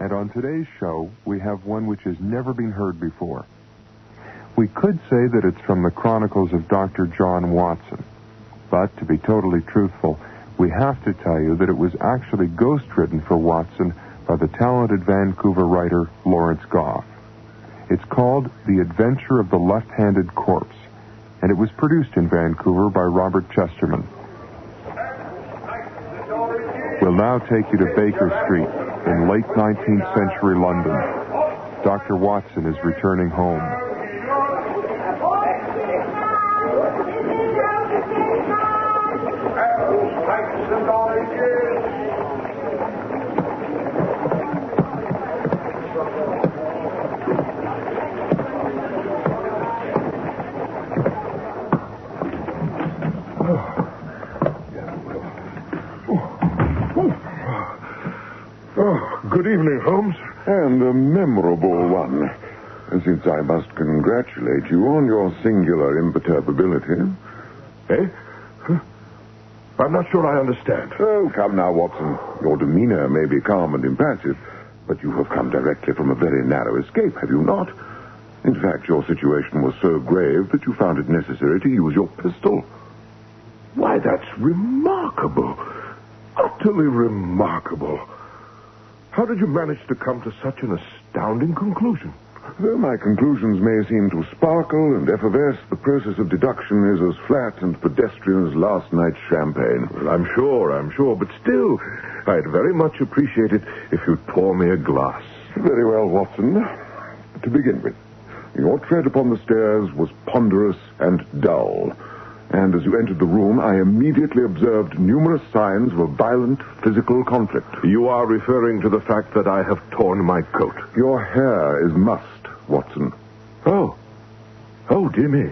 And on today's show, we have one which has never been heard before. We could say that it's from the chronicles of Dr. John Watson. But to be totally truthful, we have to tell you that it was actually ghost-written for Watson by the talented Vancouver writer Lawrence Goff. It's called The Adventure of the Left-Handed Corpse, and it was produced in Vancouver by Robert Chesterman. We'll now take you to Baker Street in late 19th century London. Dr. Watson is returning home. Good evening, Holmes. And a memorable one, since I must congratulate you on your singular imperturbability. Eh? Huh? I'm not sure I understand. Oh, come now, Watson. Your demeanor may be calm and impassive, but you have come directly from a very narrow escape, have you not? In fact, your situation was so grave that you found it necessary to use your pistol. Why, that's remarkable. Utterly remarkable. How did you manage to come to such an astounding conclusion? Though my conclusions may seem to sparkle and effervesce, the process of deduction is as flat and pedestrian as last night's champagne. Well, I'm sure, but still, I'd very much appreciate it if you'd pour me a glass. Very well, Watson. To begin with, your tread upon the stairs was ponderous and dull. And as you entered the room, I immediately observed numerous signs of a violent physical conflict. You are referring to the fact that I have torn my coat. Your hair is mussed, Watson. Oh, dear me.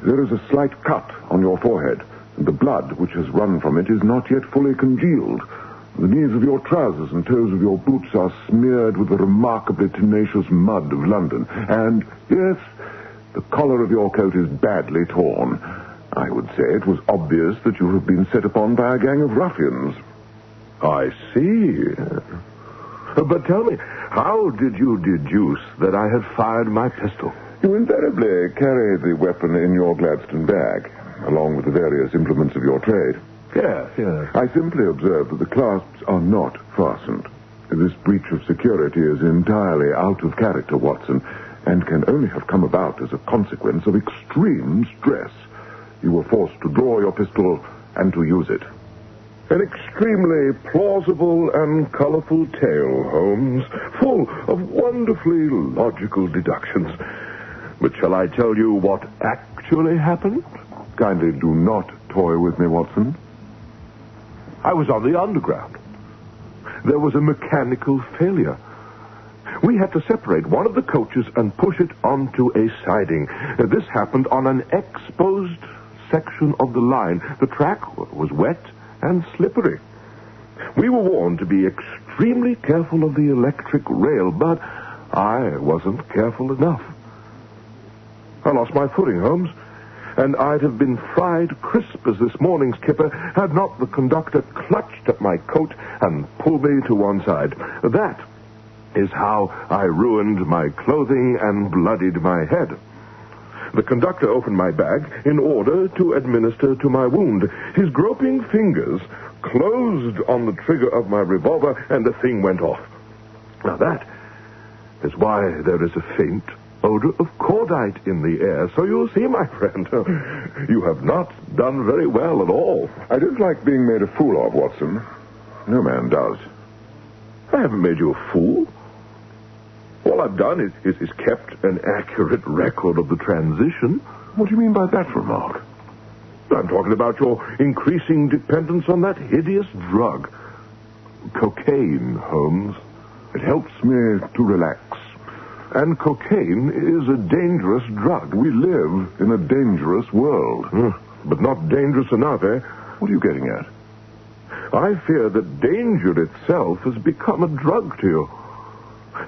There is a slight cut on your forehead, and the blood which has run from it is not yet fully congealed. The knees of your trousers and toes of your boots are smeared with the remarkably tenacious mud of London. And, yes, the collar of your coat is badly torn. I would say it was obvious that you have been set upon by a gang of ruffians. I see. But tell me, how did you deduce that I had fired my pistol? You invariably carry the weapon in your Gladstone bag, along with the various implements of your trade. Yes. I simply observed that the clasps are not fastened. This breach of security is entirely out of character, Watson, and can only have come about as a consequence of extreme stress. You were forced to draw your pistol and to use it. An extremely plausible and colorful tale, Holmes, full of wonderfully logical deductions. But shall I tell you what actually happened? Kindly do not toy with me, Watson. I was on the Underground. There was a mechanical failure. We had to separate one of the coaches and push it onto a siding. This happened on an exposed section of the line. The track was wet and slippery. We were warned to be extremely careful of the electric rail, but I wasn't careful enough. I lost my footing, Holmes, and I'd have been fried crisp as this morning's kipper had not the conductor clutched at my coat and pulled me to one side. That is how I ruined my clothing and bloodied my head. The conductor opened my bag in order to administer to my wound. His groping fingers closed on the trigger of my revolver, and the thing went off. Now that is why there is a faint odor of cordite in the air. So you'll see, my friend, you have not done very well at all. I don't like being made a fool of, Watson. No man does. I haven't made you a fool. All I've done is kept an accurate record of the transition. What do you mean by that remark? I'm talking about your increasing dependence on that hideous drug. Cocaine, Holmes. It helps me to relax. And cocaine is a dangerous drug. We live in a dangerous world. But not dangerous enough, eh? What are you getting at? I fear that danger itself has become a drug to you.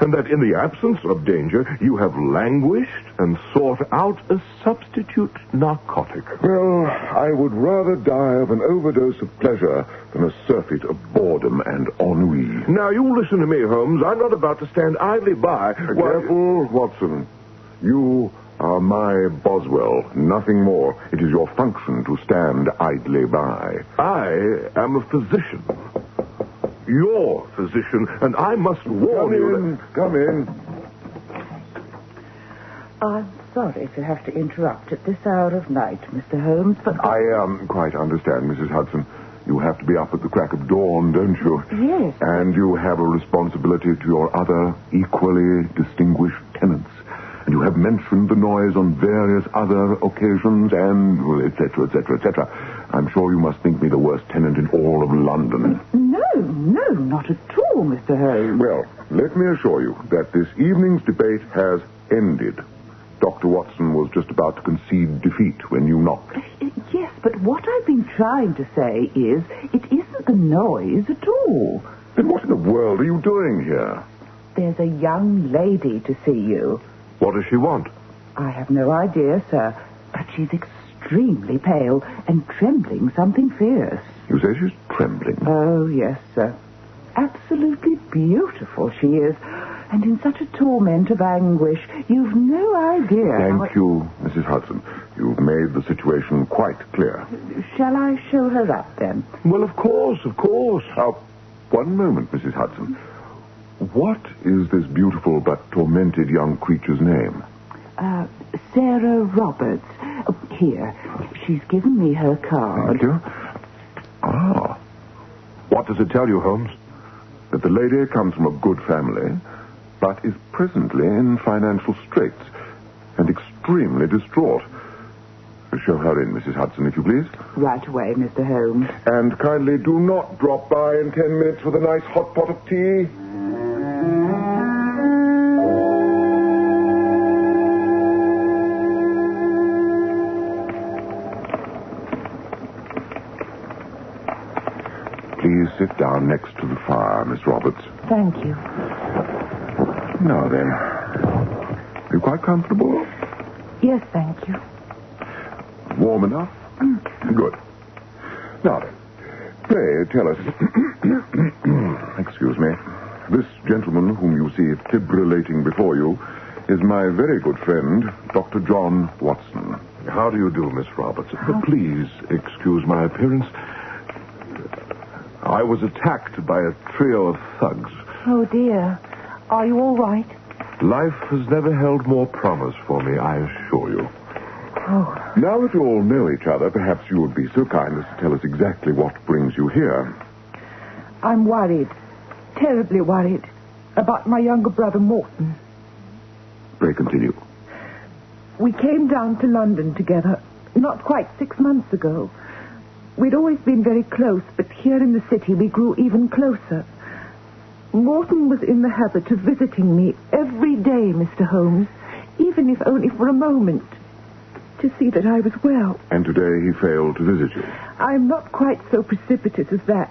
and that in the absence of danger, you have languished and sought out a substitute narcotic. Well, I would rather die of an overdose of pleasure than a surfeit of boredom and ennui. Now, you listen to me, Holmes. I'm not about to stand idly by. Careful, Watson. You are my Boswell, nothing more. It is your function to stand idly by. I am a physician. Your physician, and I must warn you that... Come in. I'm sorry to have to interrupt at this hour of night, Mr. Holmes, but... I quite understand, Mrs. Hudson. You have to be up at the crack of dawn, don't you? Yes. And you have a responsibility to your other equally distinguished tenants. And you have mentioned the noise on various other occasions and, well, et cetera, et cetera, et cetera. I'm sure you must think me the worst tenant in all of London. No, not at all, Mr. Holmes. Well, let me assure you that this evening's debate has ended. Dr. Watson was just about to concede defeat when you knocked. Yes, but what I've been trying to say is it isn't the noise at all. Then what in the world are you doing here? There's a young lady to see you. What does she want? I have no idea, sir, but she's extremely pale and trembling something fierce. You say she's trembling? Oh, yes, sir. Absolutely beautiful she is, and in such a torment of anguish, you've no idea. Thank you, Mrs. Hudson. You've made the situation quite clear. Shall I show her up, then? Well, of course. Now, one moment, Mrs. Hudson. What is this beautiful but tormented young creature's name? Sarah Roberts. Oh, here. She's given me her card. Thank you. Ah. What does it tell you, Holmes? That the lady comes from a good family, but is presently in financial straits and extremely distraught. Show her in, Mrs. Hudson, if you please. Right away, Mr. Holmes. And kindly do not drop by in 10 minutes with a nice hot pot of tea. Please sit down next to the fire, Miss Roberts. Thank you. Now then, are you quite comfortable? Yes, thank you. Warm enough? Good. Now then, pray tell us... Excuse me. This gentleman whom you see fibrillating before you is my very good friend, Dr. John Watson. How do you do, Miss Roberts? Please excuse my appearance. I was attacked by a trio of thugs. Oh, dear. Are you all right? Life has never held more promise for me, I assure you. Oh. Now that you all know each other, perhaps you would be so kind as to tell us exactly what brings you here. I'm worried. Terribly worried. About my younger brother, Morton. Pray continue. We came down to London together, not quite 6 months ago. We'd always been very close, but here in the city we grew even closer. Morton was in the habit of visiting me every day, Mr. Holmes, even if only for a moment, to see that I was well. And today he failed to visit you. I'm not quite so precipitous as that.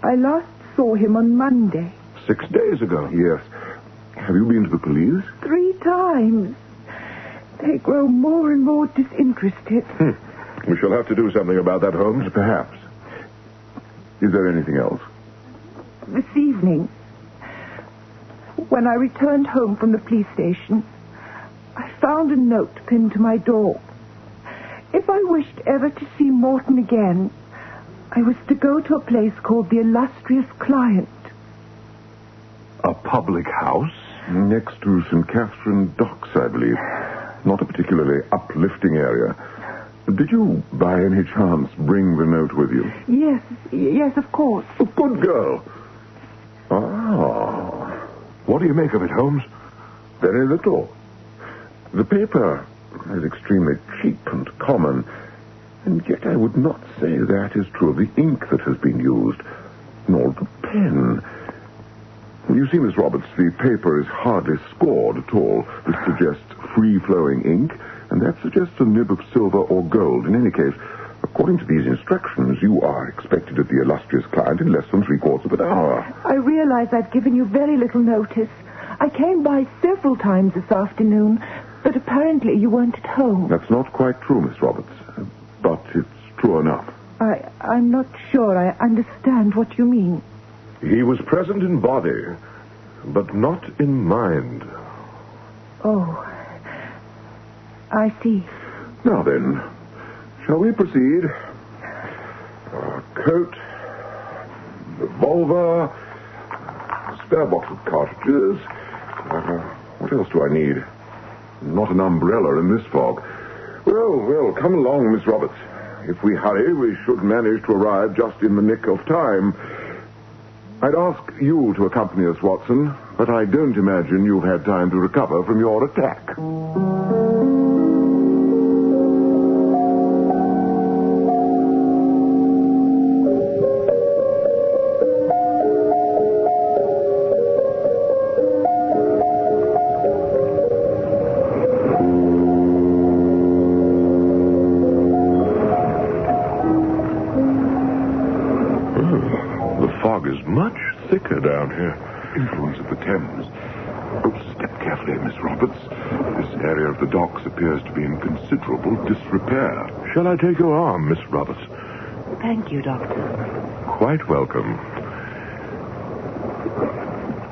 I last saw him on Monday. 6 days ago. Yes. Have you been to the police? 3 times. They grow more and more disinterested. We shall have to do something about that, Holmes. Perhaps. Is there anything else? This evening, when I returned home from the police station, I found a note pinned to my door. If I wished ever to see Morton again, I was to go to a place called the Illustrious Client. A public house? Next to St. Catherine Docks, I believe. Not a particularly uplifting area. Did you, by any chance, bring the note with you? Yes, of course. Oh, good girl. Ah. What do you make of it, Holmes? Very little. The paper is extremely cheap and common, and yet I would not say that is true of the ink that has been used, nor the pen. You see, Miss Roberts, the paper is hardly scored at all. This suggests free-flowing ink, and that suggests a nib of silver or gold. In any case, a According to these instructions, you are expected at the illustrious client in less than 3/4 of an hour. I realize I've given you very little notice. I came by several times this afternoon, but apparently you weren't at home. That's not quite true, Miss Roberts, but it's true enough. I'm not sure I understand what you mean. He was present in body, but not in mind. Oh, I see. Now then, shall we proceed? Coat, revolver, spare box of cartridges. What else do I need? Not an umbrella in this fog. Well, come along, Miss Roberts. If we hurry, we should manage to arrive just in the nick of time. I'd ask you to accompany us, Watson, but I don't imagine you've had time to recover from your attack. Much thicker down here. Influence of the Thames. Oh, step carefully, Miss Roberts. This area of the docks appears to be in considerable disrepair. Shall I take your arm, Miss Roberts? Thank you, Doctor. Quite welcome.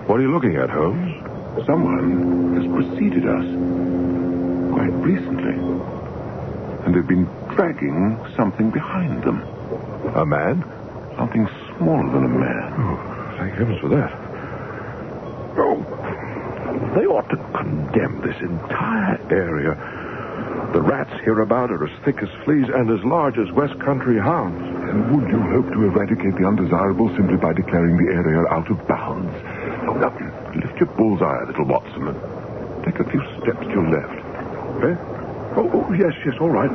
What are you looking at, Holmes? Someone has preceded us quite recently, and they've been dragging something behind them. A man? Something smaller than a man. Oh, thank heavens for that. Oh, they ought to condemn this entire area. The rats hereabout are as thick as fleas and as large as West Country hounds. And would you hope to eradicate the undesirable simply by declaring the area out of bounds? Oh, now, lift your bullseye a little, Watson, and take a few steps to your left. Eh? Oh, yes, all right.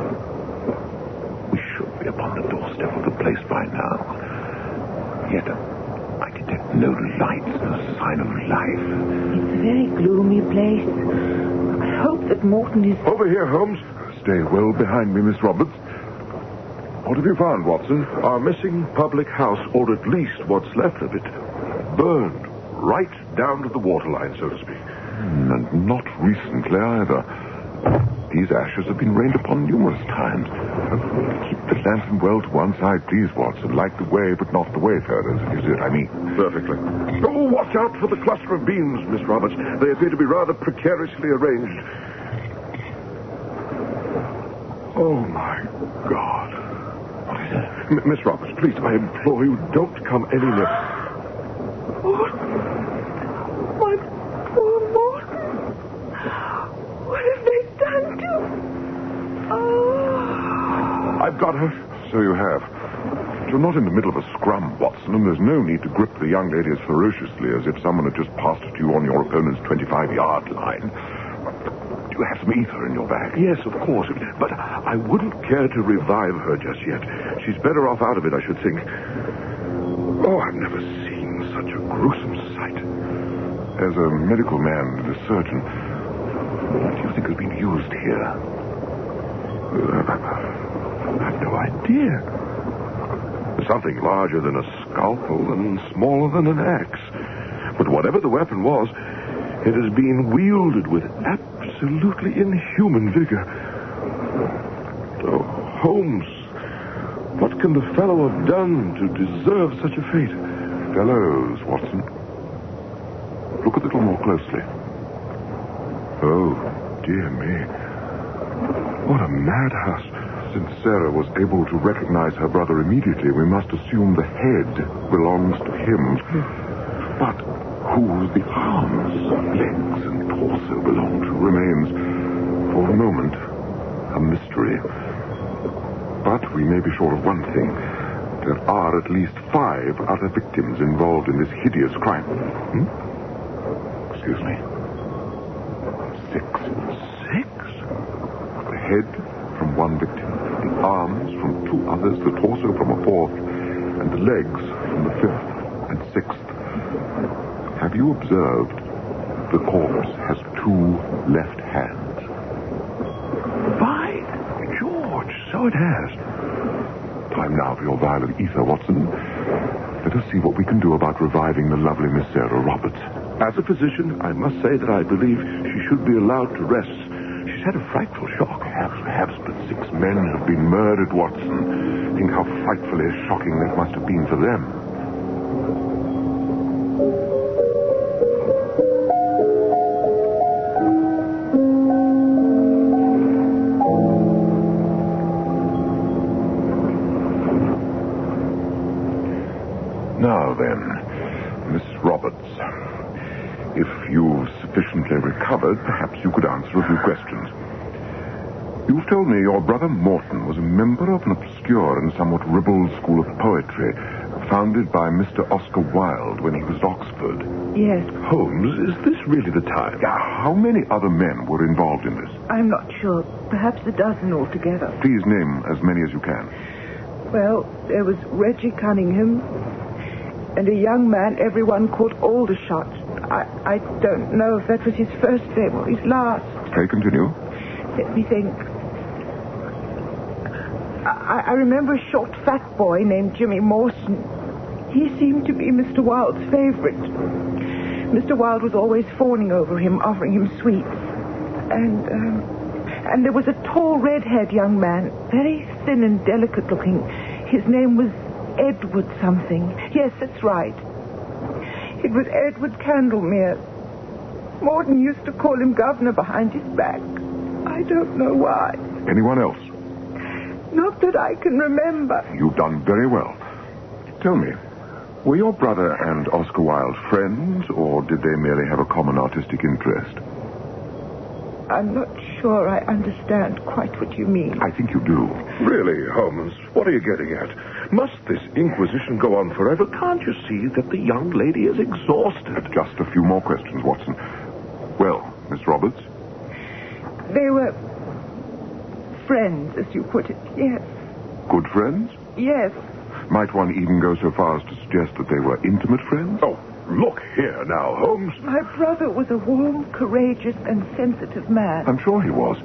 We should be upon the doorstep of the place by now. Yet, I detect no lights, no sign of life. It's a very gloomy place. I hope that Morton is... Over here, Holmes. Stay well behind me, Miss Roberts. What have you found, Watson? Our missing public house, or at least what's left of it. Burned right down to the waterline, so to speak. And not recently either. These ashes have been rained upon numerous times. Keep the lantern well to one side, please, Watson. Light the way, but not the wayfarers, if you see what I mean. Perfectly. Oh, watch out for the cluster of beams, Miss Roberts. They appear to be rather precariously arranged. Oh, my God. What is it? Miss Roberts, please, I implore you, don't come any nearer. Oh, my poor Morton. What have they done to... Oh. I've got her. So you have. You're not in the middle of a scrum, Watson, and there's no need to grip the young lady as ferociously as if someone had just passed you on your opponent's 25-yard line. Do you have some ether in your bag? Yes, of course. But I wouldn't care to revive her just yet. She's better off out of it, I should think. Oh, I've never seen such a gruesome sight. As a medical man and a surgeon, what do you think has been used here? I've no idea. Something larger than a scalpel and smaller than an axe. But whatever the weapon was, it has been wielded with absolutely inhuman vigor. Oh, Holmes, what can the fellow have done to deserve such a fate? Fellows, Watson. Look a little more closely. Oh, dear me. What a madhouse. Since Sarah was able to recognize her brother immediately, we must assume the head belongs to him. But who the arms, legs, and torso belong to remains, for the moment, a mystery. But we may be sure of one thing. There are at least 5 other victims involved in this hideous crime. Excuse me. 6. 6? The head from one victim, the arms from 2 others, the torso from a 4th, and the legs from the 5th and 6th. Have you observed the corpse has 2 left hands? By George, so it has. time now for your vial of ether, Watson. Let us see what we can do about reviving the lovely Miss Sarah Roberts. As a physician, I must say that I believe she should be allowed to rest. She's had a frightful shock. Perhaps, but 6 men have been murdered, Watson. Think how frightfully shocking that must have been for them. Now then, Miss Roberts, if you've sufficiently recovered, perhaps you could answer a few questions. You've told me your brother Morton was a member of an obscure and somewhat ribald school of poetry founded by Mr. Oscar Wilde when he was at Oxford. Yes. Holmes, is this really the time? How many other men were involved in this? I'm not sure. Perhaps a dozen altogether. Please name as many as you can. Well, there was Reggie Cunningham and a young man everyone called Aldershot. I don't know if that was his first name or his last. Okay, continue. Let me think. I remember a short, fat boy named Jimmy Mawson. He seemed to be Mr. Wilde's favorite. Mr. Wilde was always fawning over him, offering him sweets. And there was a tall, red-haired young man, very thin and delicate-looking. His name was Edward something. Yes, that's right. It was Edward Candlemere. Morton used to call him governor behind his back. I don't know why. Anyone else? Not that I can remember. You've done very well. Tell me, were your brother and Oscar Wilde friends, or did they merely have a common artistic interest? I'm not sure I understand quite what you mean. I think you do. Really, Holmes, what are you getting at? Must this inquisition go on forever? Can't you see that the young lady is exhausted? Just a few more questions, Watson. Well, Miss Roberts? They were friends, as you put it, yes. Good friends? Yes. Might one even go so far as to suggest that they were intimate friends? Oh, look here now, Holmes. My brother was a warm, courageous, and sensitive man. I'm sure he was.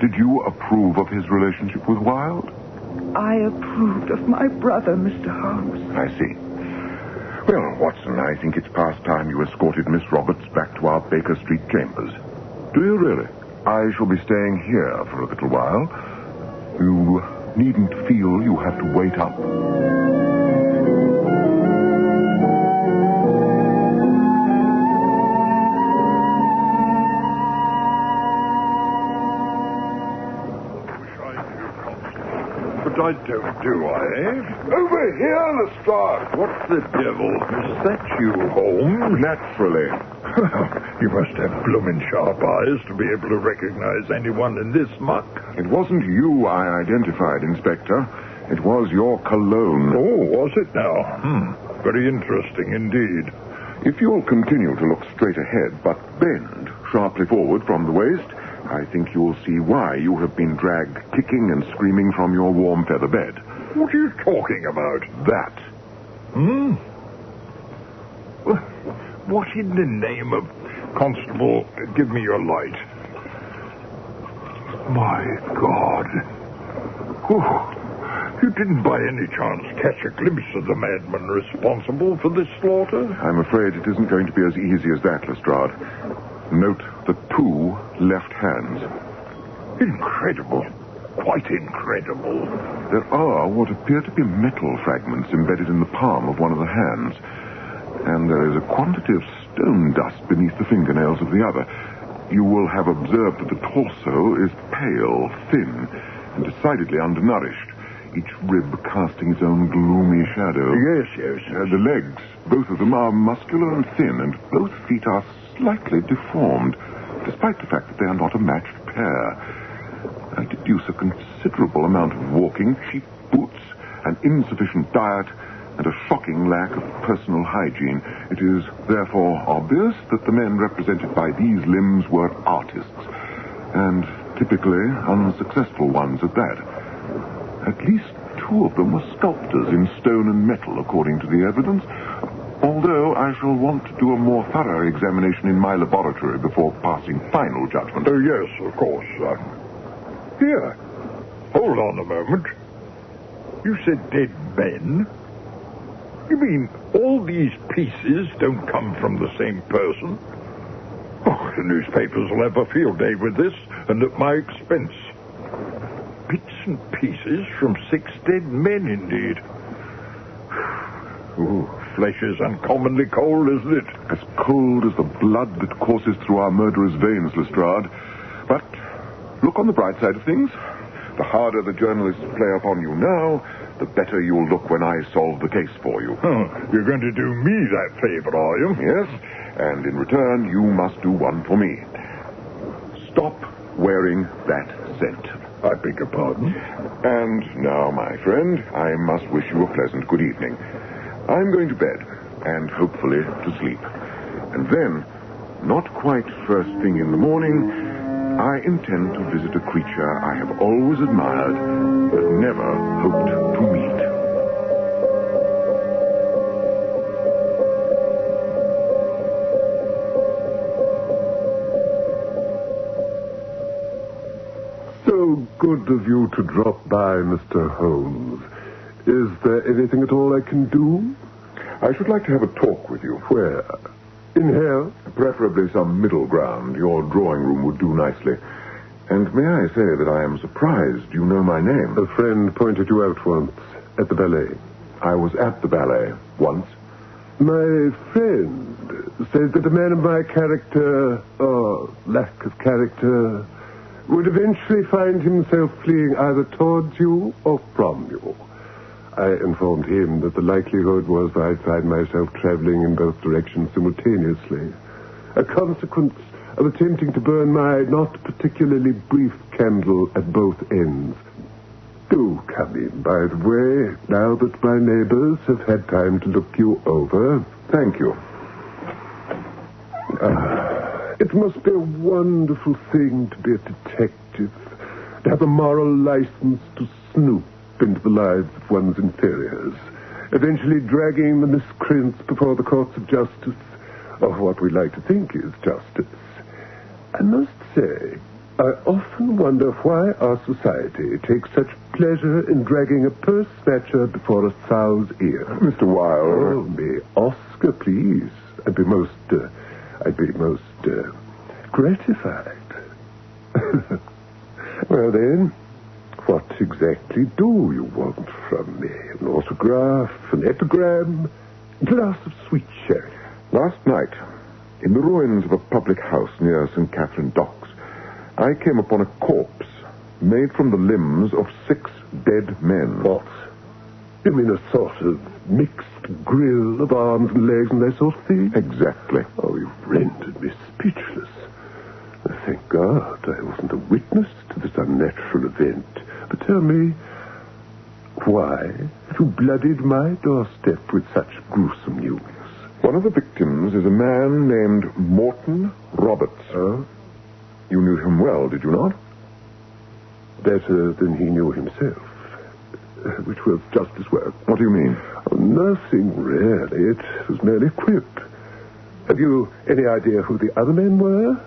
Did you approve of his relationship with Wilde? I approved of my brother, Mr. Holmes. I see. Well, Watson, I think it's past time you escorted Miss Roberts back to our Baker Street chambers. Do you really? I shall be staying here for a little while. You needn't feel you have to wait up. I don't, do I? Over here, Lestrade! What the devil? Is that you, Holmes? Naturally. You must have bloomin' sharp eyes to be able to recognize anyone in this muck. It wasn't you I identified, Inspector. It was your cologne. Oh, was it now? Very interesting indeed. If you'll continue to look straight ahead, but bend sharply forward from the waist, I think you'll see why you have been dragged kicking and screaming from your warm feather bed. What are you talking about? That. What in the name of... Constable, give me your light. My God. Whew. You didn't by any chance catch a glimpse of the madman responsible for this slaughter? I'm afraid it isn't going to be as easy as that, Lestrade. Note the 2 left hands. Incredible. Quite incredible. There are what appear to be metal fragments embedded in the palm of one of the hands. And there is a quantity of stone dust beneath the fingernails of the other. You will have observed that the torso is pale, thin, and decidedly undernourished, each rib casting its own gloomy shadow. Yes. The legs, both of them are muscular and thin, and both feet are slightly deformed, despite the fact that they are not a matched pair. I deduce a considerable amount of walking, cheap boots, an insufficient diet, and a shocking lack of personal hygiene. It is therefore obvious that the men represented by these limbs were artists, and typically unsuccessful ones at that. At least 2 of them were sculptors in stone and metal, according to the evidence, although I shall want to do a more thorough examination in my laboratory before passing final judgment. Yes, of course. Here. Hold on a moment. You said dead men? You mean all these pieces don't come from the same person? Oh, the newspapers will have a field day with this, and at my expense. Bits and pieces from 6 dead men, indeed. Ooh, flesh is uncommonly cold, isn't it? As cold as the blood that courses through our murderer's veins, Lestrade. But look on the bright side of things. The harder the journalists play upon you now, the better you'll look when I solve the case for you. Oh, you're going to do me that favor, are you? Yes, and in return, you must do one for me. Stop wearing that scent. I beg your pardon? And now, my friend, I must wish you a pleasant good evening. I'm going to bed, and hopefully to sleep. And then, not quite first thing in the morning, I intend to visit a creature I have always admired, but never hoped to meet. So good of you to drop by, Mr. Holmes. Is there anything at all I can do? I should like to have a talk with you. Where? In here? Preferably some middle ground. Your drawing room would do nicely. And may I say that I am surprised you know my name. A friend pointed you out once at the ballet. I was at the ballet once. My friend said that a man of my character, or lack of character, would eventually find himself fleeing either towards you or from you. I informed him that the likelihood was that I'd find myself traveling in both directions simultaneously. A consequence of attempting to burn my not particularly brief candle at both ends. Do come in, by the way, now that my neighbors have had time to look you over. Thank you. It must be a wonderful thing to be a detective, to have a moral license to snoop into the lives of one's inferiors, eventually dragging the miscreants before the courts of justice, or what we like to think is justice. I must say, I often wonder why our society takes such pleasure in dragging a purse snatcher before a sow's ear. Mr. Wilde. Oh, me, Oscar, please. I'd be most gratified. Well, then, what exactly do you want from me? An autograph, an epigram, a glass of sweet sherry? Last night, in the ruins of a public house near St. Catherine Docks, I came upon a corpse made from the limbs of 6 dead men. What? You mean a sort of mixed grill of arms and legs and that sort of thing? Exactly. Oh, you've rendered me speechless. Thank God I wasn't a witness to this unnatural event. But tell me, why have you bloodied my doorstep with such gruesome news? One of the victims is a man named Morton Roberts. Oh? You knew him well, did you not? Better than he knew himself. Which was just as well. What do you mean? Oh, nothing, really. It was merely a quip. Have you any idea who the other men were?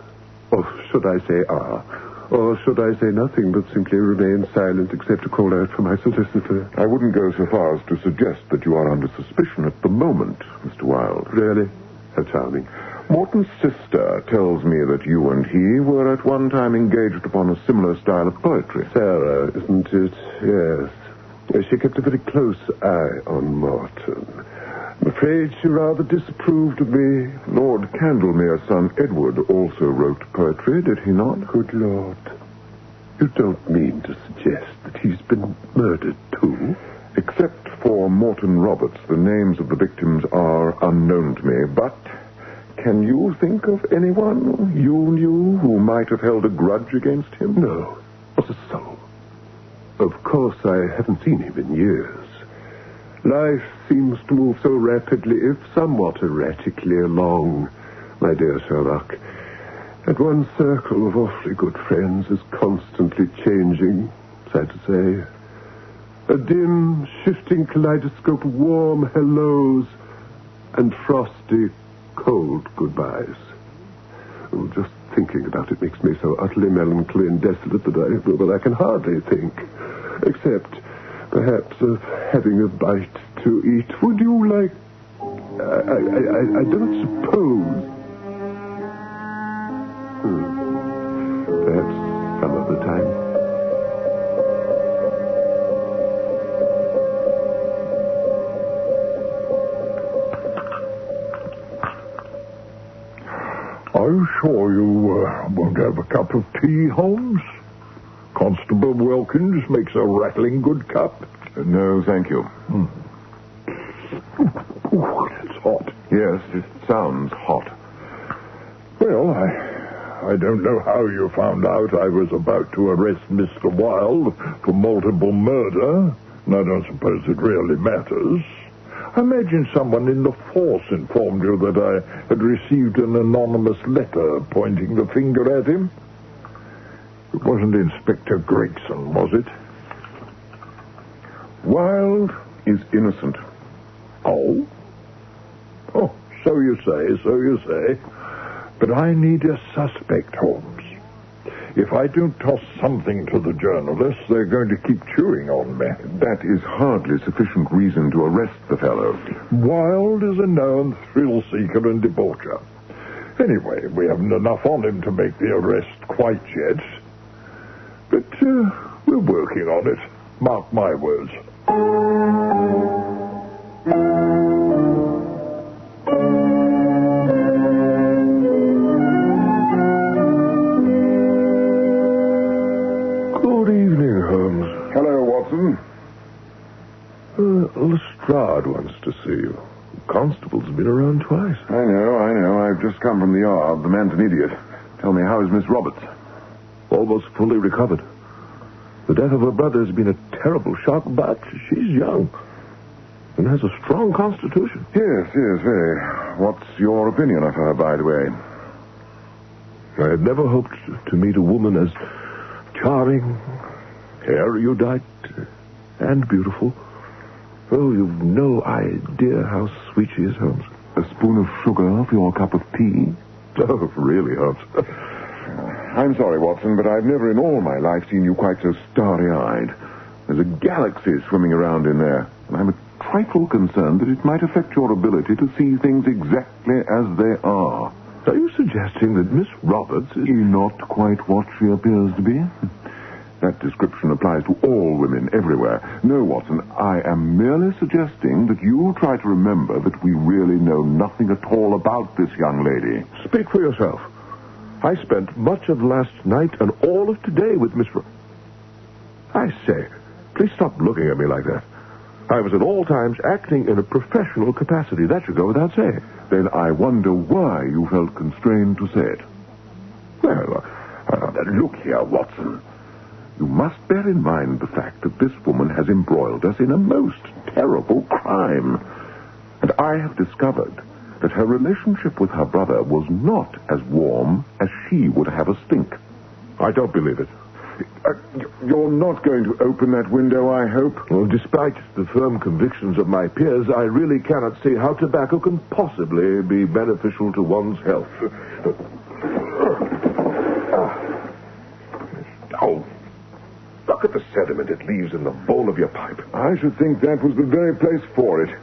Or should I say are? Or should I say nothing but simply remain silent except to call out for my solicitor? I wouldn't go so far as to suggest that you are under suspicion at the moment, Mr. Wilde. Really? How charming. Morton's sister tells me that you and he were at one time engaged upon a similar style of poetry. Sarah, isn't it? Yes. She kept a very close eye on Morton. I'm afraid she rather disapproved of me. Lord Candlemere's son Edward also wrote poetry, did he not? Good Lord. You don't mean to suggest that he's been murdered, too? Except for Morton Roberts, the names of the victims are unknown to me, but can you think of anyone you knew who might have held a grudge against him? No, not a soul. Of course, I haven't seen him in years. Life seems to move so rapidly, if somewhat erratically, along, my dear Sherlock. And one circle of awfully good friends is constantly changing, sad to say. A dim, shifting kaleidoscope of warm hellos and frosty, cold goodbyes. Oh, just thinking about it makes me so utterly melancholy and desolate that I can hardly think. Except perhaps of having a bite to eat. Would you like... I don't suppose... Perhaps some other time. Are you sure you won't have a cup of tea, Holmes? Constable Wilkins makes a rattling good cup. No, thank you. Ooh, it's hot. Yes, it sounds hot. Well, I don't know how you found out I was about to arrest Mr. Wilde for multiple murder, and I don't suppose it really matters. I imagine someone in the force informed you that I had received an anonymous letter pointing the finger at him. It wasn't Inspector Gregson, was it? Wilde is innocent. Oh? Oh, so you say. But I need a suspect, Holmes. If I don't toss something to the journalists, they're going to keep chewing on me. That is hardly sufficient reason to arrest the fellow. Wilde is a known thrill-seeker and debaucher. Anyway, we haven't enough on him to make the arrest quite yet. But we're working on it. Mark my words. Good evening, Holmes. Hello, Watson. Lestrade wants to see you. The constable's been around twice. I know. I've just come from the yard. The man's an idiot. Tell me, how is Miss Roberts? Almost fully recovered. The death of her brother has been a terrible shock, but she's young and has a strong constitution. Yes, very. What's your opinion of her, by the way? I had never hoped to meet a woman as charming, erudite, and beautiful. Oh, you've no idea how sweet she is, Holmes. A spoon of sugar for your cup of tea? Oh, really, Holmes? I'm sorry, Watson, but I've never in all my life seen you quite so starry-eyed. There's a galaxy swimming around in there, and I'm a trifle concerned that it might affect your ability to see things exactly as they are. Are you suggesting that Miss Roberts is... Not quite what she appears to be? That description applies to all women everywhere. No, Watson, I am merely suggesting that you try to remember that we really know nothing at all about this young lady. Speak for yourself. I spent much of last night and all of today with Miss Roberts. I say, please stop looking at me like that. I was at all times acting in a professional capacity. That should go without saying. Then I wonder why you felt constrained to say it. Well, look here, Watson. You must bear in mind the fact that this woman has embroiled us in a most terrible crime. And I have discovered that her relationship with her brother was not as warm as she would have us think. I don't believe it. You're not going to open that window, I hope? Well, despite the firm convictions of my peers, I really cannot see how tobacco can possibly be beneficial to one's health. Oh, look at the sediment it leaves in the bowl of your pipe. I should think that was the very place for it.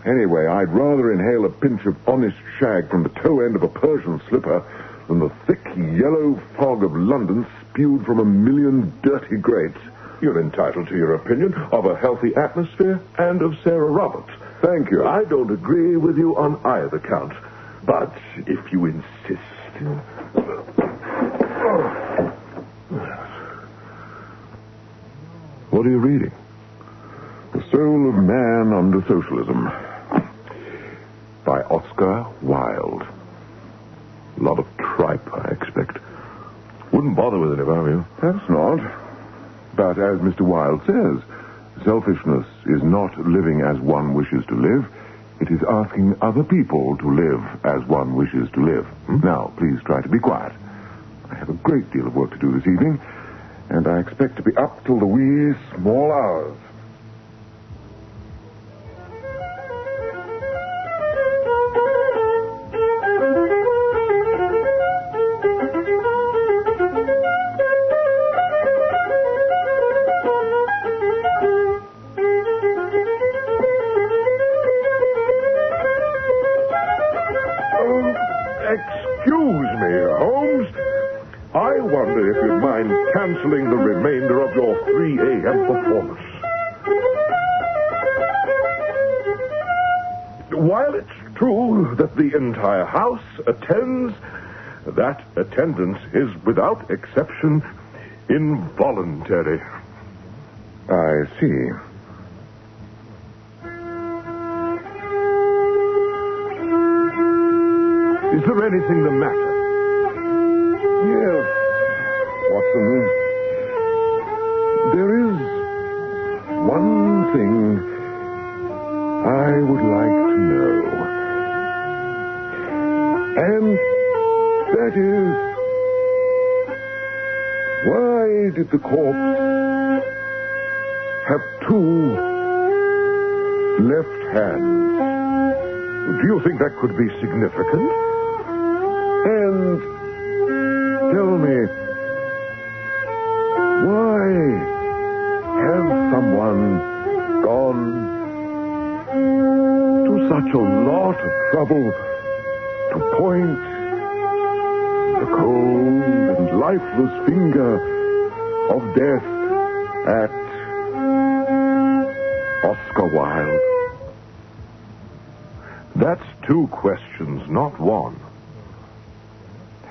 Anyway, I'd rather inhale a pinch of honest shag from the toe end of a Persian slipper than the thick yellow fog of London spewed from a million dirty grates. You're entitled to your opinion of a healthy atmosphere and of Sarah Roberts. Thank you. I don't agree with you on either count. But if you insist... What are you reading? The Soul of Man Under Socialism by Oscar Wilde. A lot of tripe, I expect. Wouldn't bother with it if I were you. Perhaps not. But as Mr. Wilde says, selfishness is not living as one wishes to live. It is asking other people to live as one wishes to live. Now, please try to be quiet. I have a great deal of work to do this evening, and I expect to be up till the wee small hours. me, Holmes. I wonder if you'd mind canceling the remainder of your 3 a.m. performance. While it's true that the entire house attends, that attendance is without exception involuntary. I see. Is there anything the matter? Yes, Watson. There is one thing I would like to know. And that is, why did the corpse have 2 left hands? Do you think that could be significant? And tell me, why has someone gone to such a lot of trouble to point the cold and lifeless finger of death at Oscar Wilde? That's 2 questions, not 1.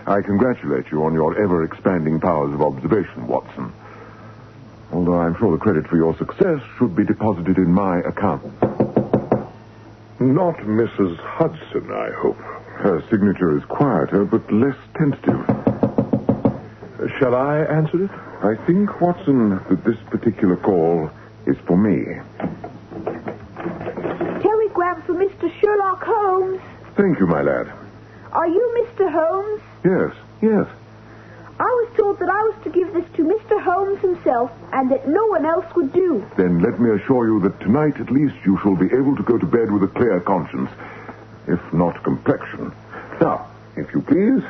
I congratulate you on your ever-expanding powers of observation, Watson. Although I'm sure the credit for your success should be deposited in my account. Not Mrs. Hudson, I hope. Her signature is quieter, but less tentative. Shall I answer it? I think, Watson, that this particular call is for me. Telegram for Mr. Sherlock Holmes. Thank you, my lad. Are you Mr. Holmes? Yes. I was told that I was to give this to Mr. Holmes himself and that no one else would do. Then let me assure you that tonight at least you shall be able to go to bed with a clear conscience, if not complexion. Now, if you please.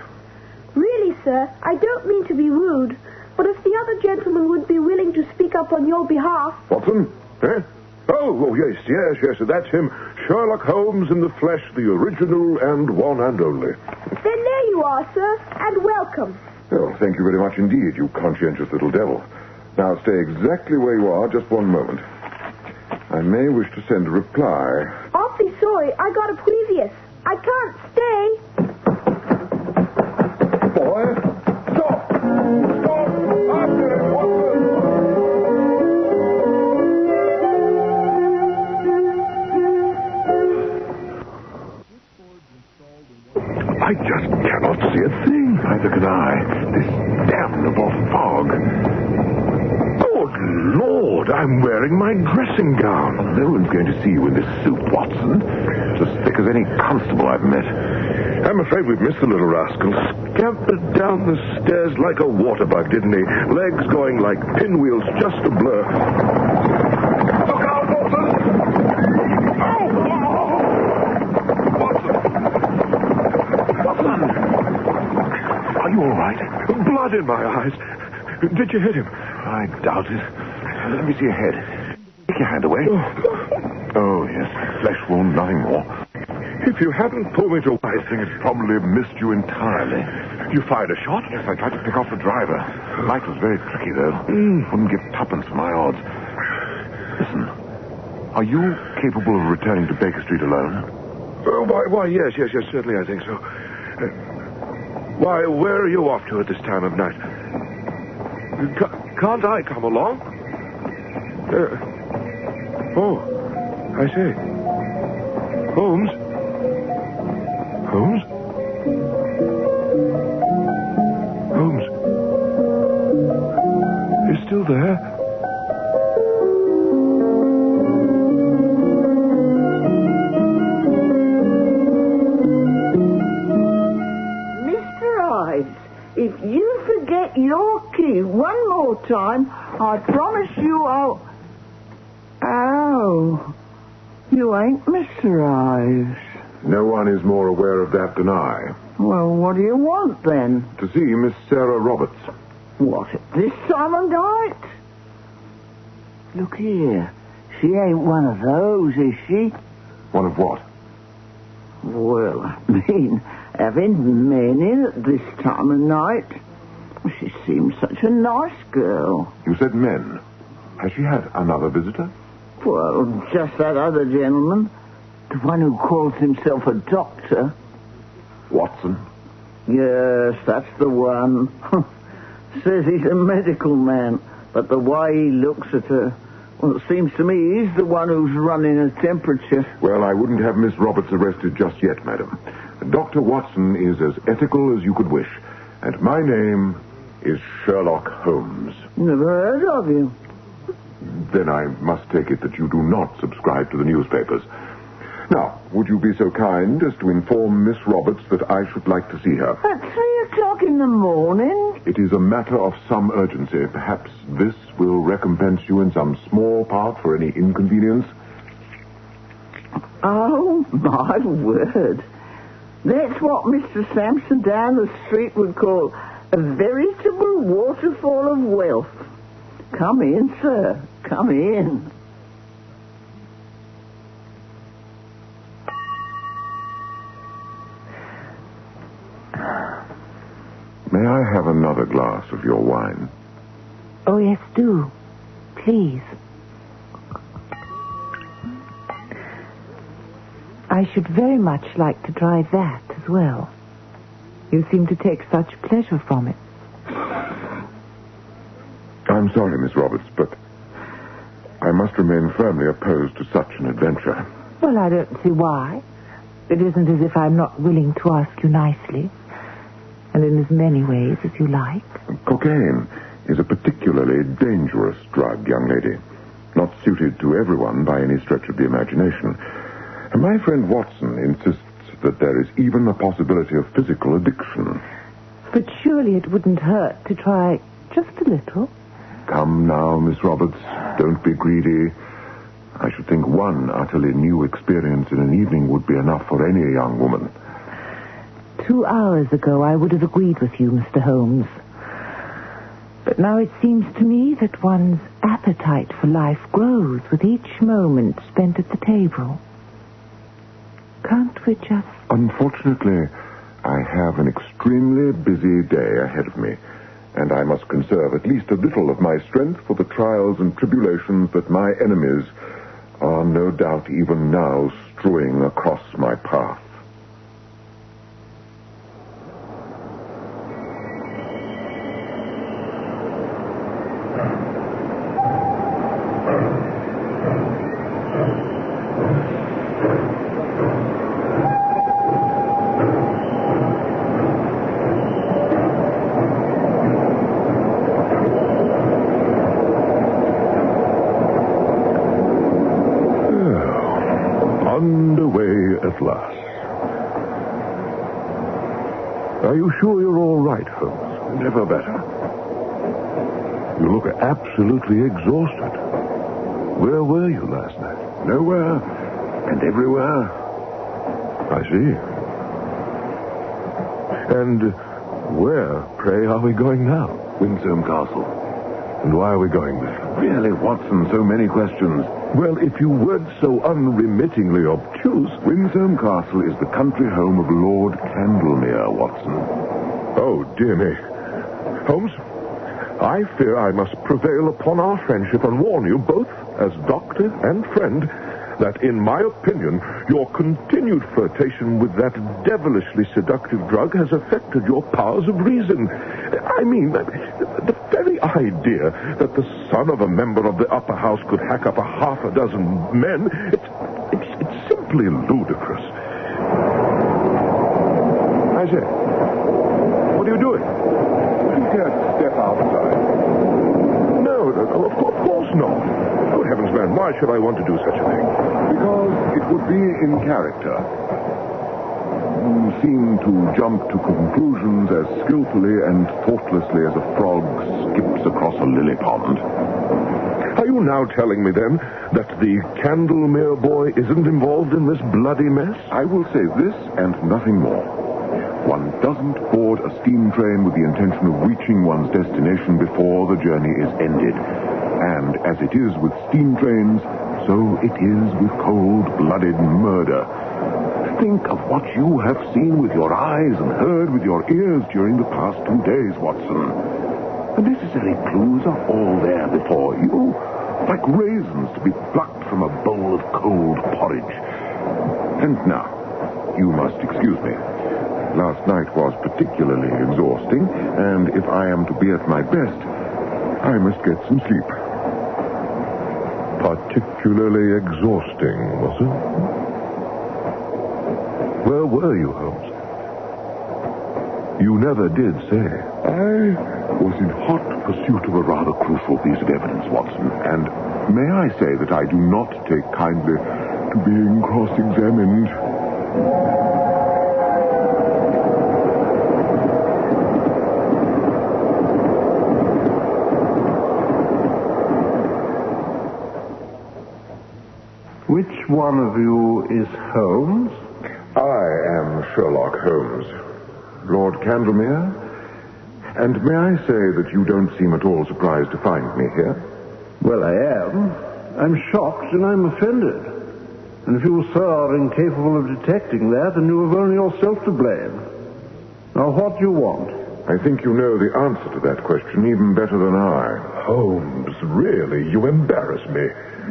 Really, sir, I don't mean to be rude, but if the other gentleman would be willing to speak up on your behalf... Watson? Eh? Oh, yes, that's him. Sherlock Holmes in the flesh, the original and one and only. Then there you are, sir, and welcome. Oh, thank you very much indeed, you conscientious little devil. Now, stay exactly where you are, just one moment. I may wish to send a reply. Awfully sorry, I got a previous. I can't stay. Boy, stop! Stop! After it, Watson! I just cannot see a thing. Neither can I. This damnable fog. Good Lord, I'm wearing my dressing gown. No one's going to see you in this suit, Watson. It's as thick as any constable I've met. I'm afraid we've missed the little rascal. Scampered down the stairs like a water bug, didn't he? Legs going like pinwheels, just a blur. Look out, Watson! Oh! Watson! Are you all right? Blood in my eyes. Did you hit him? I doubt it. Let me see your head. Take your hand away. Oh, yes. Flesh wound, nothing more. If you hadn't pulled me to... I think it's probably missed you entirely. You fired a shot? Yes, I tried to pick off the driver. The light was very tricky, though. Wouldn't give tuppence for my odds. Listen, are you capable of returning to Baker Street alone? Why, yes, certainly I think so. Why, where are you off to at this time of night? Can't I come along? Oh, I say. Holmes? Holmes? Holmes? You're still there? Mr. Ives, if you forget your key one more time, I promise you I'll... Oh, you ain't Mr. Ives. No one is more aware of that than I. Well, what do you want, then? To see Miss Sarah Roberts. What, at this time of night? Look here, she ain't one of those, is she? One of what? Well, I mean, having men in at this time of night. She seems such a nice girl. You said men. Has she had another visitor? Well, just that other gentleman. The one who calls himself a doctor. Watson? Yes, that's the one. Says he's a medical man, but the way he looks at her, well, it seems to me he's the one who's running a temperature. Well, I wouldn't have Miss Roberts arrested just yet, madam. Dr. Watson is as ethical as you could wish, and my name is Sherlock Holmes. Never heard of you. Then I must take it that you do not subscribe to the newspapers. Now, would you be so kind as to inform Miss Roberts that I should like to see her? At 3 o'clock in the morning? It is a matter of some urgency. Perhaps this will recompense you in some small part for any inconvenience. Oh, my word. That's what Mr. Sampson down the street would call a veritable waterfall of wealth. Come in, sir. Come in. May I have another glass of your wine? Oh, yes, do. Please. I should very much like to try that as well. You seem to take such pleasure from it. I'm sorry, Miss Roberts, but I must remain firmly opposed to such an adventure. Well, I don't see why. It isn't as if I'm not willing to ask you nicely, and in as many ways as you like. Cocaine is a particularly dangerous drug, young lady. Not suited to everyone by any stretch of the imagination. And my friend Watson insists that there is even a possibility of physical addiction. But surely it wouldn't hurt to try just a little. Come now, Miss Roberts. Don't be greedy. I should think one utterly new experience in an evening would be enough for any young woman. 2 hours ago, I would have agreed with you, Mr. Holmes. But now it seems to me that one's appetite for life grows with each moment spent at the table. Can't we just... Unfortunately, I have an extremely busy day ahead of me, and I must conserve at least a little of my strength for the trials and tribulations that my enemies are no doubt even now strewing across my path. Underway at last. Are you sure you're all right, Holmes? Never better. You look absolutely exhausted. Where were you last night? Nowhere and everywhere. I see. And where, pray, are we going now? Winsome Castle. And why are we going there? Really, Watson, so many questions. Well, if you weren't so unremittingly obtuse... Winsome Castle is the country home of Lord Candlemere, Watson. Oh, dear me. Holmes, I fear I must prevail upon our friendship and warn you, both as doctor and friend, that in my opinion, your continued flirtation with that devilishly seductive drug has affected your powers of reason. I mean, the very idea that the son of a member of the upper house could hack up 6 men, it's simply ludicrous. I say, what are you doing? You can't step outside. No, of course not. Good heavens, man, why should I want to do such a thing? Because it would be in character. You seem to jump to conclusions as skillfully and thoughtlessly as a frog skips across a lily pond. Are you now telling me, then, that the Candlemere boy isn't involved in this bloody mess? I will say this and nothing more. One doesn't board a steam train with the intention of reaching one's destination before the journey is ended. And as it is with steam trains, so it is with cold-blooded murder. Think of what you have seen with your eyes and heard with your ears during the past 2 days, Watson. The necessary clues are all there before you, like raisins to be plucked from a bowl of cold porridge. And now, you must excuse me. Last night was particularly exhausting, and if I am to be at my best, I must get some sleep. Particularly exhausting, was it? Where were you, Holmes? You never did say. I was in hot pursuit of a rather crucial piece of evidence, Watson, and may I say that I do not take kindly to being cross-examined. Which one of you is Holmes? I am Sherlock Holmes, Lord Candlemere, and may I say that you don't seem at all surprised to find me here? Well, I am. I'm shocked and I'm offended. And if you, sir, are incapable of detecting that, then you have only yourself to blame. Now, what do you want? I think you know the answer to that question even better than I. Holmes, really, you embarrass me.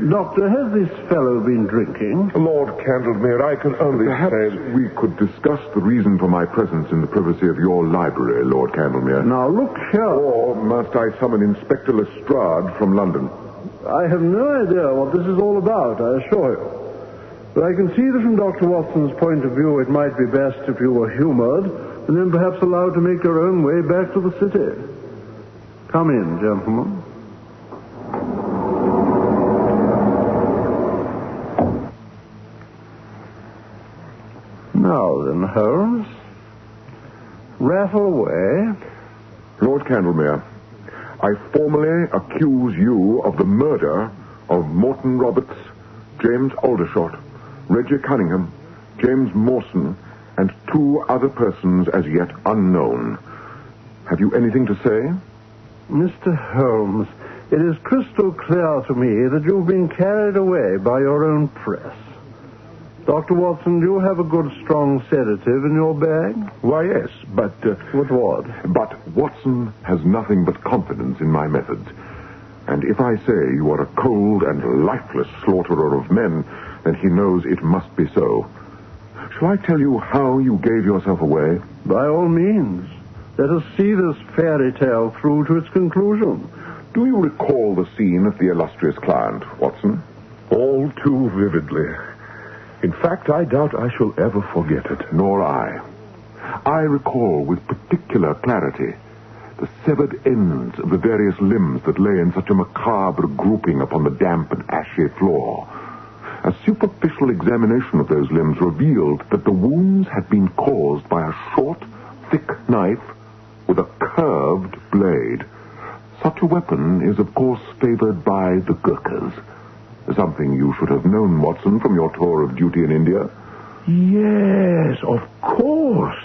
Doctor, has this fellow been drinking? Lord Candlemere, I can only Perhaps say... we could discuss the reason for my presence in the privacy of your library, Lord Candlemere. Now, look here. Or must I summon Inspector Lestrade from London? I have no idea what this is all about, I assure you. But I can see that from Dr. Watson's point of view, it might be best if you were humored and then perhaps allowed to make your own way back to the city. Come in, gentlemen. Now then, Holmes, rattle away. Lord Candlemere, I formally accuse you of the murder of Morton Roberts, James Aldershot, Reggie Cunningham, James Mawson, and 2 other persons as yet unknown. Have you anything to say? Mr. Holmes, it is crystal clear to me that you've been carried away by your own press. Dr. Watson, do you have a good, strong sedative in your bag? Why, yes, but... What? But Watson has nothing but confidence in my methods. And if I say you are a cold and lifeless slaughterer of men, then he knows it must be so. Shall I tell you how you gave yourself away? By all means. Let us see this fairy tale through to its conclusion. Do you recall the scene of the illustrious client, Watson? All too vividly. In fact, I doubt I shall ever forget it. Nor I. I recall with particular clarity the severed ends of the various limbs that lay in such a macabre grouping upon the damp and ashy floor. A superficial examination of those limbs revealed that the wounds had been caused by a short, thick knife with a curved blade. Such a weapon is, of course, favored by the Gurkhas. Something you should have known, Watson, from your tour of duty in India. Yes, of course.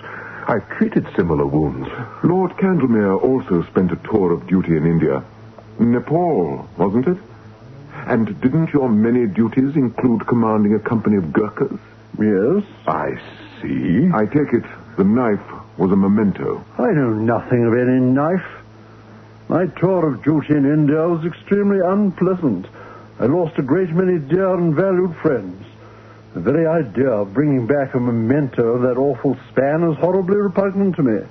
I've treated similar wounds. Lord Candlemere also spent a tour of duty in India. Nepal, wasn't it? And didn't your many duties include commanding a company of Gurkhas? Yes. I see. I take it the knife was a memento. I know nothing of any knife. My tour of duty in India was extremely unpleasant. I lost a great many dear and valued friends. The very idea of bringing back a memento of that awful span is horribly repugnant to me.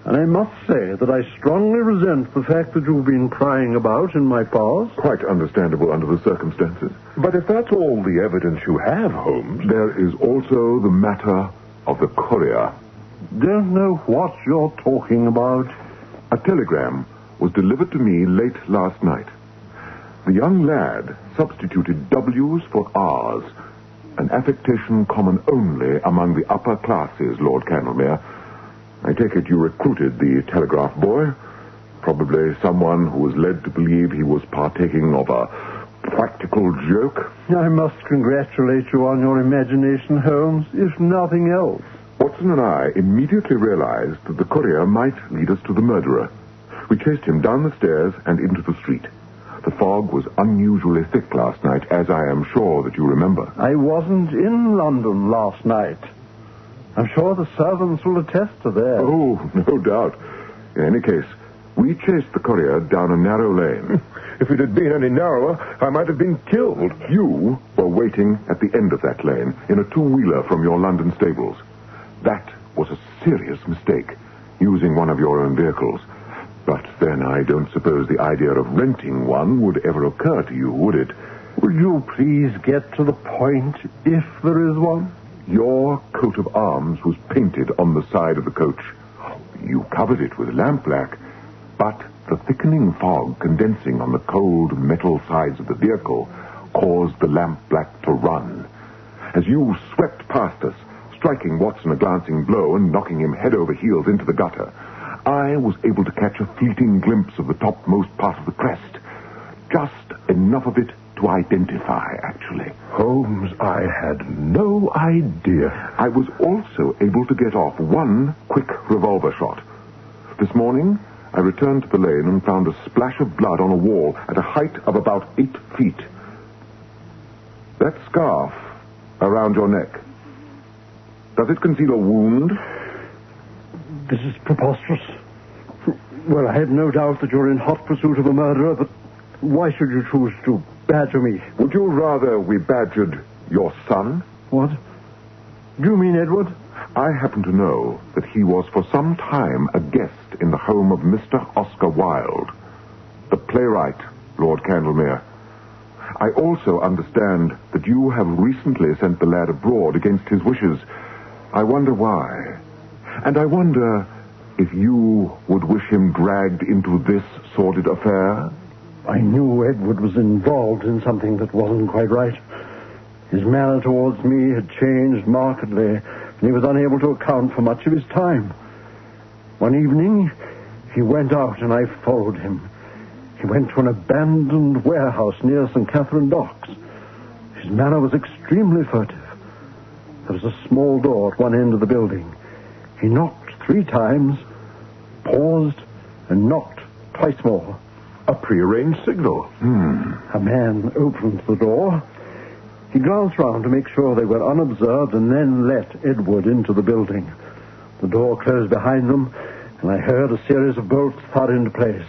And I must say that I strongly resent the fact that you've been prying about in my past. Quite understandable under the circumstances. But if that's all the evidence you have, Holmes... There is also the matter of the courier. Don't know what you're talking about. A telegram was delivered to me late last night. The young lad substituted W's for R's, an affectation common only among the upper classes, Lord Candlemere. I take it you recruited the telegraph boy, probably someone who was led to believe he was partaking of a practical joke. I must congratulate you on your imagination, Holmes, if nothing else. Watson and I immediately realized that the courier might lead us to the murderer. We chased him down the stairs and into the street. The fog was unusually thick last night, as I am sure that you remember. I wasn't in London last night. I'm sure the servants will attest to that. Oh, no doubt. In any case, we chased the courier down a narrow lane. If it had been any narrower, I might have been killed. You were waiting at the end of that lane in a two-wheeler from your London stables. That was a serious mistake, using one of your own vehicles. But then I don't suppose the idea of renting one would ever occur to you, would it? Would you please get to the point, if there is one? Your coat of arms was painted on the side of the coach. You covered it with lampblack, but the thickening fog condensing on the cold metal sides of the vehicle caused the lampblack to run. As you swept past us, striking Watson a glancing blow and knocking him head over heels into the gutter, I was able to catch a fleeting glimpse of the topmost part of the crest. Just enough of it to identify, actually. Holmes, I had no idea. I was also able to get off one quick revolver shot. This morning, I returned to the lane and found a splash of blood on a wall at a height of about 8 feet. That scarf around your neck, does it conceal a wound? This is preposterous. Well, I have no doubt that you're in hot pursuit of a murderer, but why should you choose to badger me? Would you rather we badgered your son? What? Do you mean Edward? I happen to know that he was for some time a guest in the home of Mr. Oscar Wilde, the playwright, Lord Candlemere. I also understand that you have recently sent the lad abroad against his wishes. I wonder why. And I wonder if you would wish him dragged into this sordid affair. I knew Edward was involved in something that wasn't quite right. His manner towards me had changed markedly, and he was unable to account for much of his time. One evening, he went out, and I followed him. He went to an abandoned warehouse near St. Catherine Docks. His manner was extremely furtive. There was a small door at one end of the building. He knocked 3 times, paused, and knocked twice more. A prearranged signal. A man opened the door. He glanced round to make sure they were unobserved and then let Edward into the building. The door closed behind them, and I heard a series of bolts thud into place.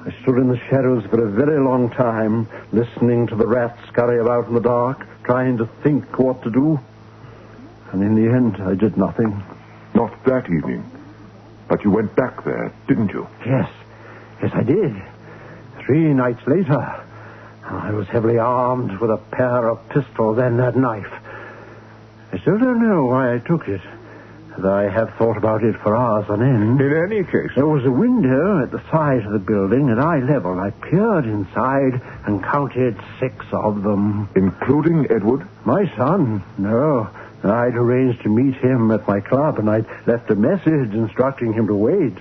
I stood in the shadows for a very long time, listening to the rats scurry about in the dark, trying to think what to do. And in the end, I did nothing. Not that evening. But you went back there, didn't you? Yes, I did. 3 nights later, I was heavily armed with a pair of pistols and that knife. I still don't know why I took it, though I have thought about it for hours on end. In any case, There was a window at the side of the building at eye level. I peered inside and counted 6 of them. Including Edward? My son? No. I'd arranged to meet him at my club, and I'd left a message instructing him to wait.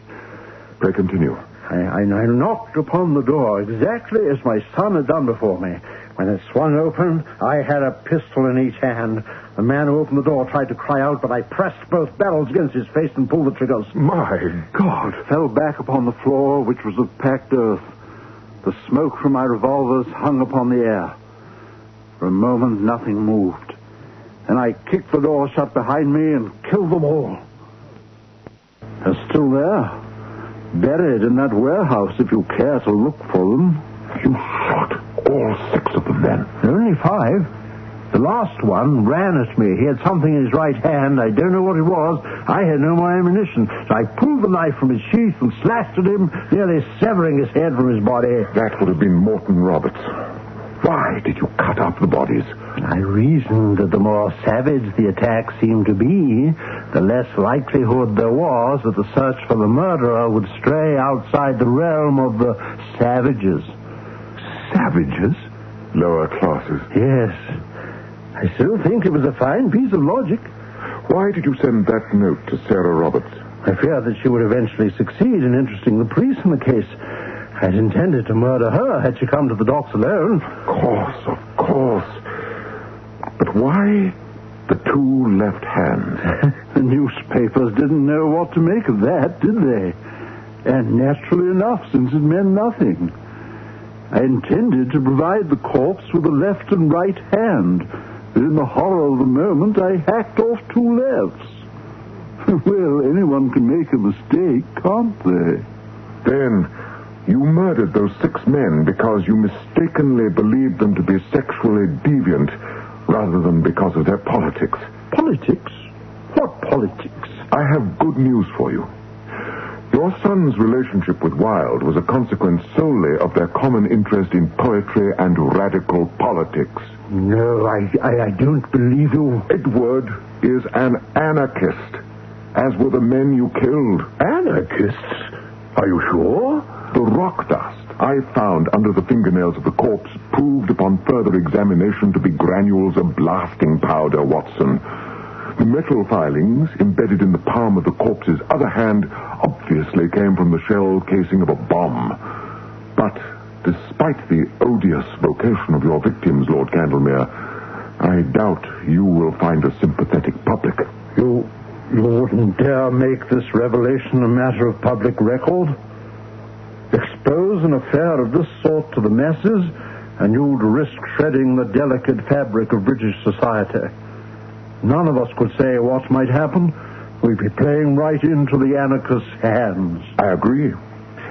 Pray continue. I knocked upon the door exactly as my son had done before me. When it swung open, I had a pistol in each hand. The man who opened the door tried to cry out, but I pressed both barrels against his face and pulled the triggers. my God. Fell back upon the floor, which was of packed earth. The smoke from my revolvers hung upon the air. For a moment, nothing moved. Then I kicked the door shut behind me and killed them all. They're still there, buried in that warehouse, if you care to look for them. You shot all 6 of them then? Only 5. The last one ran at me. He had something in his right hand. I don't know what it was. I had no more ammunition. So I pulled the knife from his sheath and slashed at him, nearly severing his head from his body. That would have been Morton Roberts. Why did you cut up the bodies? I reasoned that the more savage the attack seemed to be, the less likelihood there was that the search for the murderer would stray outside the realm of the savages. Savages? Lower classes. Yes. I still think it was a fine piece of logic. Why did you send that note to Sarah Roberts? I feared that she would eventually succeed in interesting the police in the case. I'd intended to murder her had she come to the docks alone. Of course. But why the 2 left hands? The newspapers didn't know what to make of that, did they? And naturally enough, since it meant nothing. I intended to provide the corpse with a left and right hand. But in the horror of the moment, I hacked off 2 lefts. Well, anyone can make a mistake, can't they? Then, you murdered those 6 men because you mistakenly believed them to be sexually deviant rather than because of their politics. Politics? What politics? I have good news for you. Your son's relationship with Wilde was a consequence solely of their common interest in poetry and radical politics. No, I don't believe you. Edward is an anarchist, as were the men you killed. Anarchists? Are you sure? The rock dust I found under the fingernails of the corpse proved upon further examination to be granules of blasting powder, Watson. The metal filings embedded in the palm of the corpse's other hand obviously came from the shell casing of a bomb. But despite the odious vocation of your victims, Lord Candlemere, I doubt you will find a sympathetic public. You wouldn't dare make this revelation a matter of public record? Expose an affair of this sort to the masses, and you'd risk shredding the delicate fabric of British society. None of us could say what might happen. We'd be playing right into the anarchists' hands. I agree.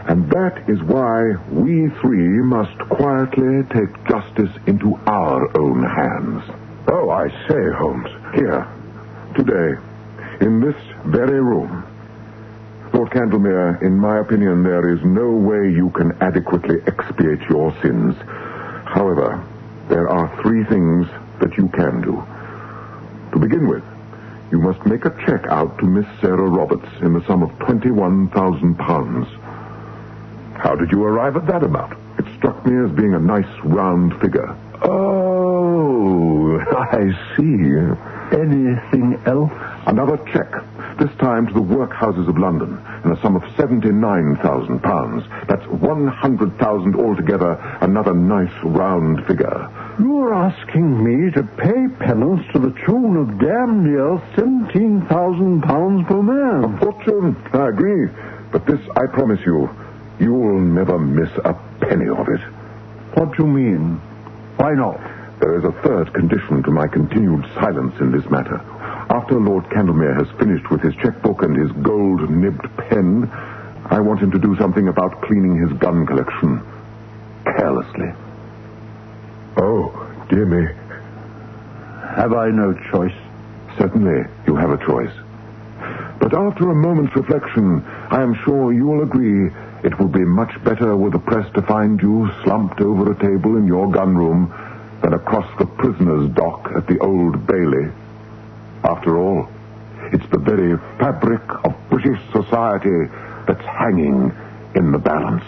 And that is why we 3 must quietly take justice into our own hands. Oh, I say, Holmes. Here, today, in this very room. Lord Candlemere, in my opinion, there is no way you can adequately expiate your sins. However, there are 3 things that you can do. To begin with, you must make a check out to Miss Sarah Roberts in the sum of £21,000. How did you arrive at that amount? It struck me as being a nice round figure. Oh, I see. Anything else? Another check, this time to the workhouses of London, in a sum of £79,000. That's 100,000 altogether, another nice round figure. You're asking me to pay penance to the tune of damn near £17,000 per man. A fortune, I agree. But this, I promise you, you'll never miss a penny of it. What do you mean? Why not? There is a third condition to my continued silence in this matter. After Lord Candlemere has finished with his checkbook and his gold-nibbed pen, I want him to do something about cleaning his gun collection. Carelessly. Oh, dear me. Have I no choice? Certainly, you have a choice. But after a moment's reflection, I am sure you will agree it will be much better with the press to find you slumped over a table in your gun room than across the prisoner's dock at the Old Bailey. After all, it's the very fabric of British society that's hanging in the balance.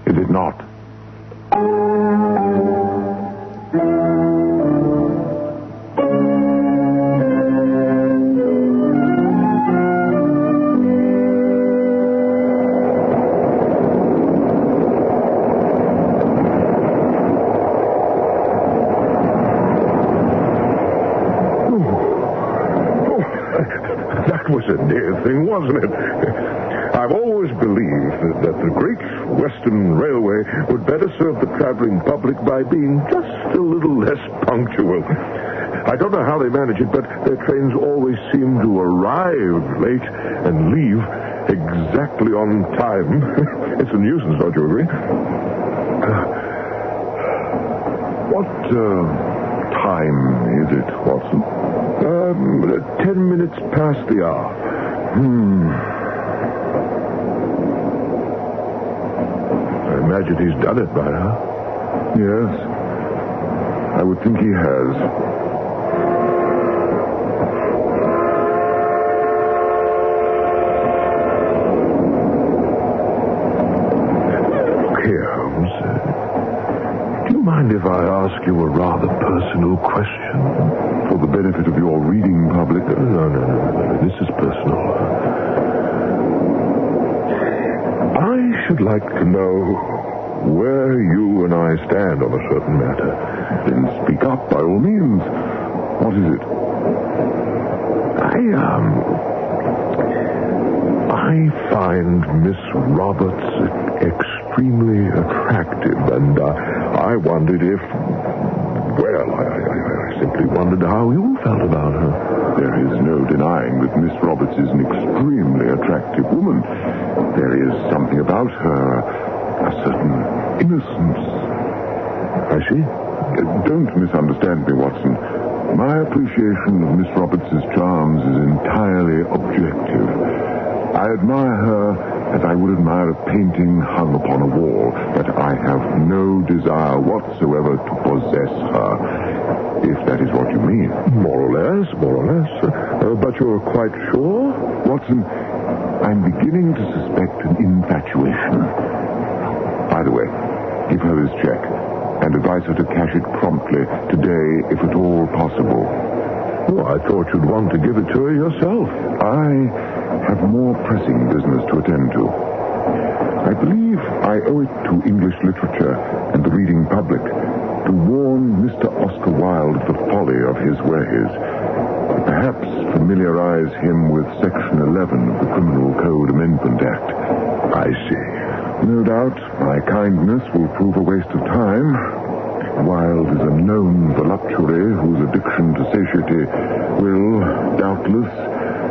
Is it not? That was a near thing, wasn't it? I've always believed that the Great Western Railway would better serve the traveling public by being just a little less punctual. I don't know how they manage it, but their trains always seem to arrive late and leave exactly on time. It's a nuisance, don't you agree? What time is it, Watson? 10 minutes past the hour. I imagine he's done it by now. Yes. I would think he has. Look here, Holmes. Do you mind if I ask you a rather personal question? For the benefit of your reading public? No. This is personal. I should like to know where you and I stand on a certain matter. Then speak up, by all means. What is it? I find Miss Roberts extremely extremely attractive, and I wondered if... Well, I simply wondered how you felt about her. There is no denying that Miss Roberts is an extremely attractive woman. There is something about her, a certain innocence. I see. Don't misunderstand me, Watson. My appreciation of Miss Roberts' charms is entirely objective. I admire her as I would admire a painting hung upon a wall, but I have no desire whatsoever to possess her, if that is what you mean. More or less. But you're quite sure? Watson, I'm beginning to suspect an infatuation. By the way, give her this check and advise her to cash it promptly today, if at all possible. Oh, I thought you'd want to give it to her yourself. I have more pressing business to attend to. I believe I owe it to English literature and the reading public to warn Mr. Oscar Wilde of the folly of his ways. Perhaps familiarize him with Section 11 of the Criminal Code Amendment Act. I see. No doubt my kindness will prove a waste of time. Wilde is a known voluptuary whose addiction to satiety will, doubtless,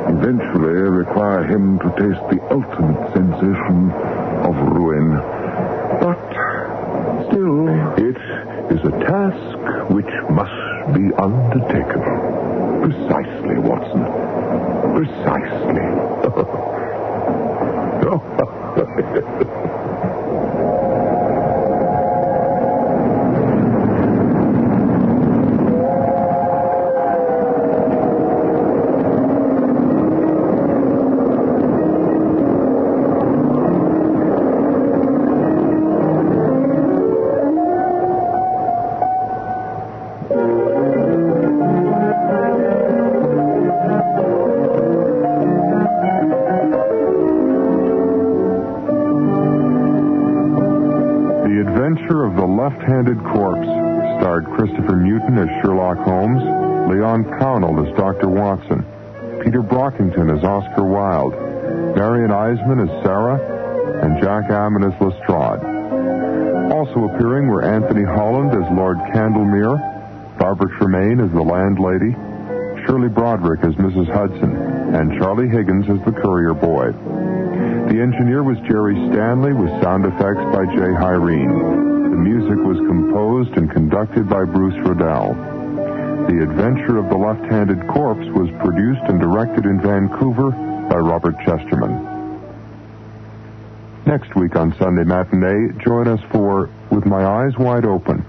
eventually require him to taste the ultimate sensation of ruin. But still, it is a task which must be undertaken. Precisely, Watson. Precisely. Of the Left-Handed Corpse starred Christopher Newton as Sherlock Holmes, Leon Pownall as Dr. Watson, Peter Brockington as Oscar Wilde, Marion Eisman as Sarah, and Jack Ammon as Lestrade. Also appearing were Anthony Holland as Lord Candlemere, Barbara Tremaine as the landlady, Shirley Broderick as Mrs. Hudson, and Charlie Higgins as the courier boy. The engineer was Jerry Stanley, with sound effects by Jay Hyrene. The music was composed and conducted by Bruce Riddell. The Adventure of the Left-Handed Corpse was produced and directed in Vancouver by Robert Chesterman. Next week on Sunday Matinee, join us for With My Eyes Wide Open.